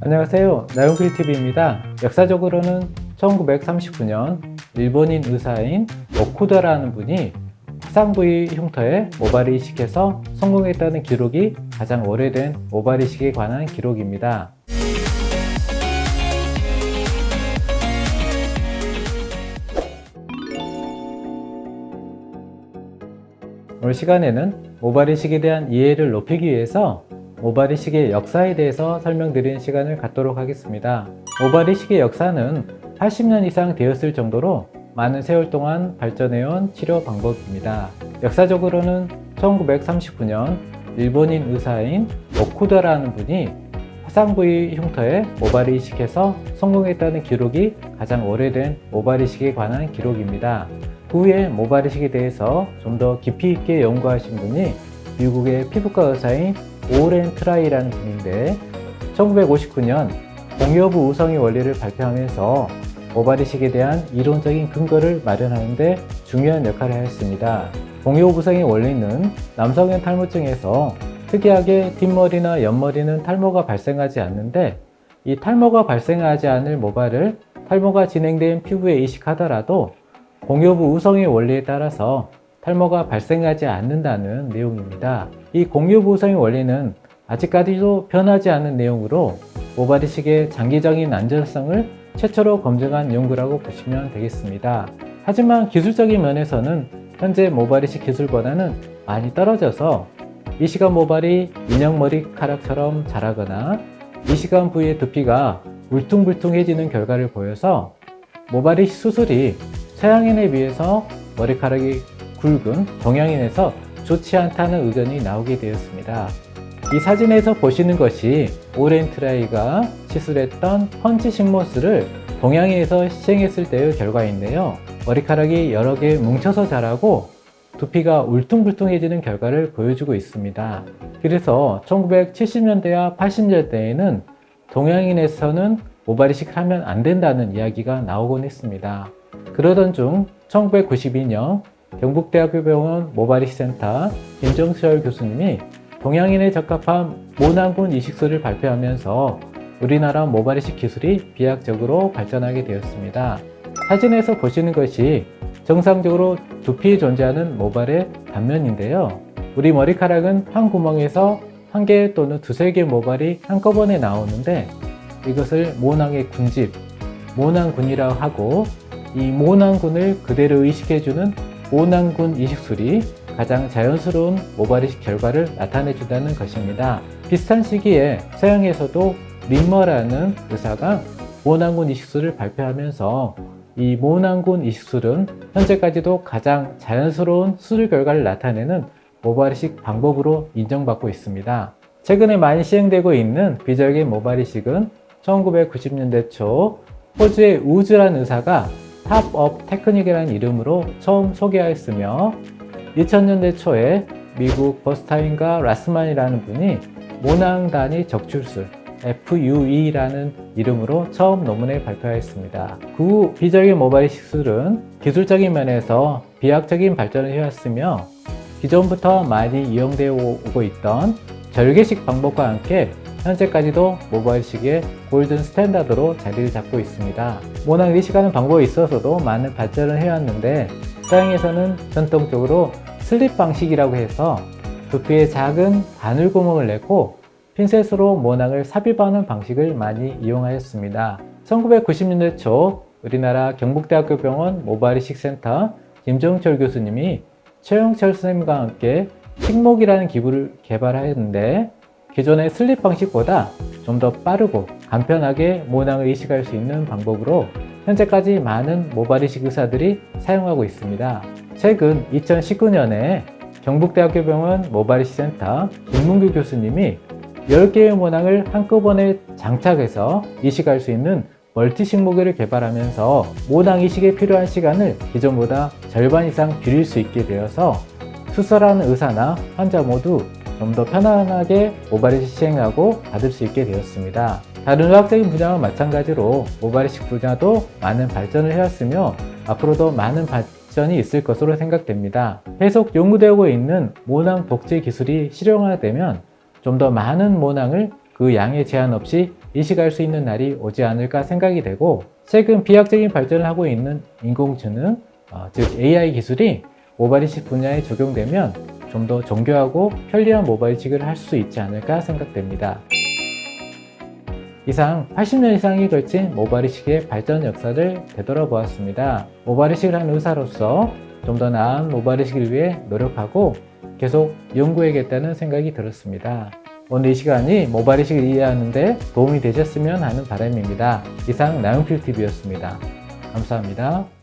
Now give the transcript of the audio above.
안녕하세요. 나용크리TV입니다. 역사적으로는 1939년 일본인 의사인 오쿠다라는 분이 화상 부위 흉터에 모발 이식해서 성공했다는 기록이 가장 오래된 모발 이식에 관한 기록입니다. 오늘 시간에는 모발 이식에 대한 이해를 높이기 위해서 모발 이식의 역사에 대해서 설명드리는 시간을 갖도록 하겠습니다. 모발 이식의 역사는 80년 이상 되었을 정도로 많은 세월 동안 발전해온 치료 방법입니다. 역사적으로는 1939년 일본인 의사인 오쿠다라는 분이 화상 부위 흉터에 모발 이식해서 성공했다는 기록이 가장 오래된 모발 이식에 관한 기록입니다. 그 후에 모발 이식에 대해서 좀 더 깊이 있게 연구하신 분이 미국의 피부과 의사인 오렌 트라이라는 분인데 1959년 공여부 우성의 원리를 발표하면서 모발 이식에 대한 이론적인 근거를 마련하는 데 중요한 역할을 하였습니다. 공여부 우성의 원리는 남성의 탈모증에서 특이하게 뒷머리나 옆머리는 탈모가 발생하지 않는데 이 탈모가 발생하지 않을 모발을 탈모가 진행된 피부에 이식하더라도 공여부 우성의 원리에 따라서 탈모가 발생하지 않는다는 내용입니다. 이 공여부 우성의 원리는 아직까지도 변하지 않은 내용으로 모발 이식의 장기적인 안전성을 최초로 검증한 연구라고 보시면 되겠습니다. 하지만 기술적인 면에서는 현재 모발 이식 기술보다는 많이 떨어져서 이식한 모발이 인형 머리카락처럼 자라거나 이식한 부위의 두피가 울퉁불퉁해지는 결과를 보여서 모발 이식 수술이 서양인에 비해서 머리카락이 굵은 동양인에서 좋지 않다는 의견이 나오게 되었습니다. 이 사진에서 보시는 것이 오렌 트라이가 시술했던 펀치 식모술을 동양인에서 시행했을 때의 결과인데요. 머리카락이 여러 개 뭉쳐서 자라고 두피가 울퉁불퉁해지는 결과를 보여주고 있습니다. 그래서 1970년대와 80년대에는 동양인에서는 모발 이식을 하면 안 된다는 이야기가 나오곤 했습니다. 그러던 중 1992년 경북대학교 병원 모발이식센터 김정철 교수님이 동양인에 적합한 모낭군 이식술을 발표하면서 우리나라 모발이식 기술이 비약적으로 발전하게 되었습니다. 사진에서 보시는 것이 정상적으로 두피에 존재하는 모발의 단면인데요. 우리 머리카락은 한 구멍에서 한 개 또는 두세 개 모발이 한꺼번에 나오는데 이것을 모낭의 군집, 모낭군이라고 하고 이 모낭군을 그대로 이식해주는 모낭군 이식술이 가장 자연스러운 모발 이식 결과를 나타내준다는 것입니다. 비슷한 시기에 서양에서도 링머라는 의사가 모낭군 이식술을 발표하면서 이 모낭군 이식술은 현재까지도 가장 자연스러운 수술 결과를 나타내는 모발 이식 방법으로 인정받고 있습니다. 최근에 많이 시행되고 있는 비절개 모발 이식은 1990년대 초 호주의 우즈라는 의사가 탑업 테크닉이라는 이름으로 처음 소개하였으며 2000년대 초에 미국 버스타인과 라스만이라는 분이 모낭 단위 적출술 FUE라는 이름으로 처음 논문을 발표하였습니다. 그 후 비절개 모발 이식술은 기술적인 면에서 비약적인 발전을 해왔으며 기존부터 많이 이용되어 오고 있던 절개식 방법과 함께 현재까지도 모발 이식의 골든 스탠다드로 자리를 잡고 있습니다. 모낭 이식하는 방법에 있어서도 많은 발전을 해왔는데 서양에서는 전통적으로 슬립 방식이라고 해서 두피에 작은 바늘구멍을 내고 핀셋으로 모낭을 삽입하는 방식을 많이 이용하였습니다. 1990년대 초 우리나라 경북대학교 병원 모발이식센터 김정철 교수님이 최영철 선생님과 함께 식목이라는 기구를 개발하였는데 기존의 슬립 방식보다 좀 더 빠르고 간편하게 모낭을 이식할 수 있는 방법으로 현재까지 많은 모발 이식 의사들이 사용하고 있습니다. 최근 2019년에 경북대학교 병원 모발이식센터 김문규 교수님이 10개의 모낭을 한꺼번에 장착해서 이식할 수 있는 멀티 식목기를 개발하면서 모낭 이식에 필요한 시간을 기존보다 절반 이상 줄일 수 있게 되어서 수술하는 의사나 환자 모두 좀 더 편안하게 모발 이식 시행하고 받을 수 있게 되었습니다. 다른 의학적인 분야와 마찬가지로 모발 이식 분야도 많은 발전을 해왔으며 앞으로도 많은 발전이 있을 것으로 생각됩니다. 계속 연구되고 있는 모낭 복제 기술이 실용화되면 좀 더 많은 모낭을 그 양의 제한 없이 의식할 수 있는 날이 오지 않을까 생각이 되고, 최근 비약적인 발전을 하고 있는 인공지능, 즉 AI 기술이 모발이식 분야에 적용되면 좀 더 정교하고 편리한 모발이식을 할 수 있지 않을까 생각됩니다. 이상 80년 이상이 걸친 모발이식의 발전 역사를 되돌아보았습니다. 모발이식을 하는 의사로서 좀 더 나은 모발이식을 위해 노력하고 계속 연구해야겠다는 생각이 들었습니다. 오늘 이 시간이 모발이식을 이해하는 데 도움이 되셨으면 하는 바람입니다. 이상 나영필TV였습니다. 감사합니다.